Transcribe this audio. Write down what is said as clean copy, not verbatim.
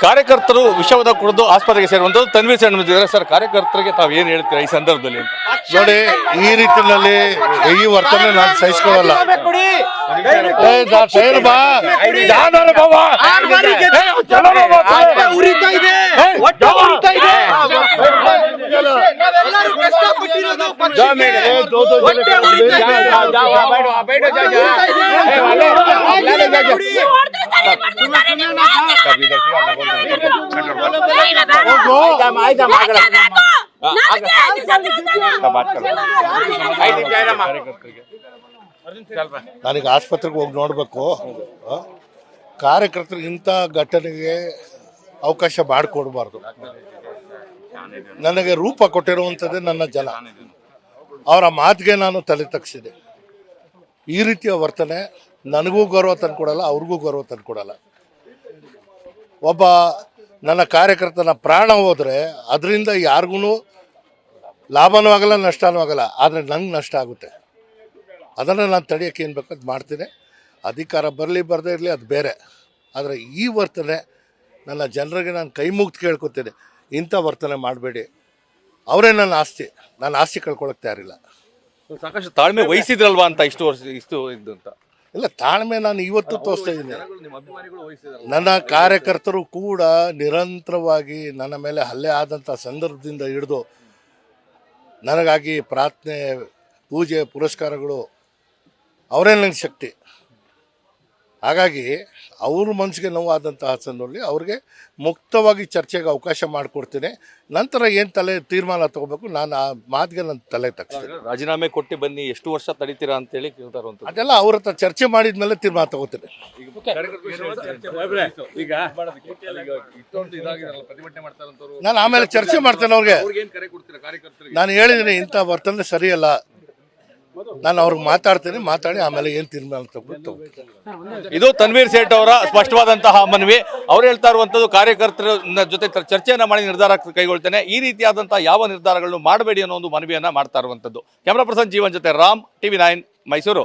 ಕಾರ್ಯಕರ್ತರು ವಿಷವದ ಕುಡಿದು ಆಸ್ಪತ್ರೆಗೆ ಸೇರುವಂತದ್ದು ತನ್ವೀರ್ ಸೇಠ್ ಇದ್ದಾರೆ ಸರ್. ಕಾರ್ಯಕರ್ತರಿಗೆ ತಾವು ಏನು ಹೇಳ್ತೀರಾ ಈ ಸಂದರ್ಭದಲ್ಲಿ? ನೋಡಿ, ಈ ರೀತಿಯಲ್ಲಿ ಈ ವರ್ತನೆ ನಾನು ಸಹಿಸ್ಕೊಳ್ಳಲ್ಲ. ನನಗೆ ಆಸ್ಪತ್ರೆಗೆ ಹೋಗಿ ನೋಡ್ಬೇಕು. ಕಾರ್ಯಕರ್ತರಿಗೆ ಇಂಥ ಘಟನೆಗೆ ಅವಕಾಶ ಮಾಡಿಕೊಡ್ಬಾರ್ದು. ನನಗೆ ರೂಪ ಕೊಟ್ಟಿರುವಂಥದ್ದೇ ನನ್ನ ಜನ. ಅವರ ಮಾತಿಗೆ ನಾನು ತಲೆ ತಗ್ಸಿದೆ. ಈ ರೀತಿಯ ವರ್ತನೆ ನನಗೂ ಗೌರವ ತಂದುಕೊಡಲ್ಲ, ಅವ್ರಿಗೂ ಗೌರವ ತಂದುಕೊಡಲ್ಲ. ಒಬ್ಬ ನನ್ನ ಕಾರ್ಯಕರ್ತನ ಪ್ರಾಣ ಹೋದರೆ ಅದರಿಂದ ಯಾರಿಗೂ ಲಾಭನೂ ಆಗಲ್ಲ, ನಷ್ಟನೂ ಆಗಲ್ಲ. ಆದರೆ ನಂಗೆ ನಷ್ಟ ಆಗುತ್ತೆ. ಅದನ್ನು ನಾನು ತಡೆಯೋಕ್ಕೆ ಏನು ಬೇಕು ಅದು ಮಾಡ್ತೀನಿ. ಅಧಿಕಾರ ಬರಲಿ ಬರದೇ ಇರಲಿ ಅದು ಬೇರೆ. ಆದರೆ ಈ ವರ್ತನೆ ನನ್ನ ಜನರಿಗೆ ನಾನು ಕೈ ಮುಗ್ದು ಕೇಳ್ಕೊತೀನಿ, ಇಂಥ ವರ್ತನೆ ಮಾಡಬೇಡಿ. ಅವರೇ ನನ್ನ ಆಸ್ತಿ, ನಾನು ಆಸ್ತಿ ಕಳ್ಕೊಳ್ಳೋಕೆ ತಯಾರಿಲ್ಲ. ಸಾಕಷ್ಟು ತಾಳ್ಮೆ ವಹಿಸಿದ್ರಲ್ವಾ ಅಂತ ಇಷ್ಟು ವರ್ಷ ಇಷ್ಟು ಇದ್ದು ಅಂತ? ಇಲ್ಲ, ತಾಳ್ಮೆ ನಾನು ಇವತ್ತು ತೋರಿಸ್ತಾ ಇದ್ದೀನಿ. ನನ್ನ ಕಾರ್ಯಕರ್ತರು ಕೂಡ ನಿರಂತರವಾಗಿ ನನ್ನ ಮೇಲೆ ಹಲ್ಲೆ ಆದಂಥ ಸಂದರ್ಭದಿಂದ ಹಿಡಿದು ನನಗಾಗಿ ಪ್ರಾರ್ಥನೆ, ಪೂಜೆ, ಪುರಸ್ಕಾರಗಳು ಅವರೇ ನನಗೆ ಶಕ್ತಿ. ಹಾಗಾಗಿ ಅವ್ರ ಮನಸ್ಸಿಗೆ ನೋವಾದಂತಹ ಸಂದರ್ಭದಲ್ಲಿ ಅವ್ರಿಗೆ ಮುಕ್ತವಾಗಿ ಚರ್ಚೆಗೆ ಅವಕಾಶ ಮಾಡಿಕೊಡ್ತೀನಿ. ನಂತರ ಏನು ತೀರ್ಮಾನ ತಗೋಬೇಕು ನಾನು ಆ ಮಾತಿಗೆ ನನ್ನ ತಲೆ ತಗ್ಸ್ತೀನಿ. ರಾಜೀನಾಮೆ ಕೊಟ್ಟು ಬನ್ನಿ, ಎಷ್ಟು ವರ್ಷ ತಡೀತೀರಾ ಅಂತೇಳಿ ಕೇಳ್ತಾರಂತ. ಅದೆಲ್ಲ ಅವ್ರ ಹತ್ರ ಚರ್ಚೆ ಮಾಡಿದ ಮೇಲೆ ತೀರ್ಮಾನ ತಗೋತೀನಿ. ನಾನು ಆಮೇಲೆ ಚರ್ಚೆ ಮಾಡ್ತೇನೆ ಅವ್ರಿಗೆ. ನಾನು ಹೇಳಿದ್ದೀನಿ ಇಂಥ ವರ್ತನೆ ಸರಿಯಲ್ಲ, ನಾನು ಅವ್ರಿಗೆ ಮಾತಾಡಿ ಆಮೇಲೆ ಏನು ತೀರ್ಮಾನ ತಗೊಂಡು. ಇದು ತನ್ವೀರ್ ಸೇಠ್ ಅವರ ಸ್ಪಷ್ಟವಾದಂತಹ ಮನವಿ. ಅವ್ರು ಹೇಳ್ತಾ ಇರುವಂತದ್ದು ಕಾರ್ಯಕರ್ತರ ಜೊತೆ ಚರ್ಚೆಯನ್ನ ಮಾಡಿ ನಿರ್ಧಾರ ಕೈಗೊಳ್ತೇನೆ, ಈ ರೀತಿಯಾದಂತಹ ಯಾವ ನಿರ್ಧಾರಗಳನ್ನು ಮಾಡಬೇಡಿ ಅನ್ನೋ ಒಂದು ಮನವಿಯನ್ನ ಮಾಡ್ತಾ ಇರುವಂತದ್ದು. ಕ್ಯಾಮರಾ ಪರ್ಸನ್ ಜೀವನ್ ಜೊತೆ ರಾಮ್, TV9 ಮೈಸೂರು.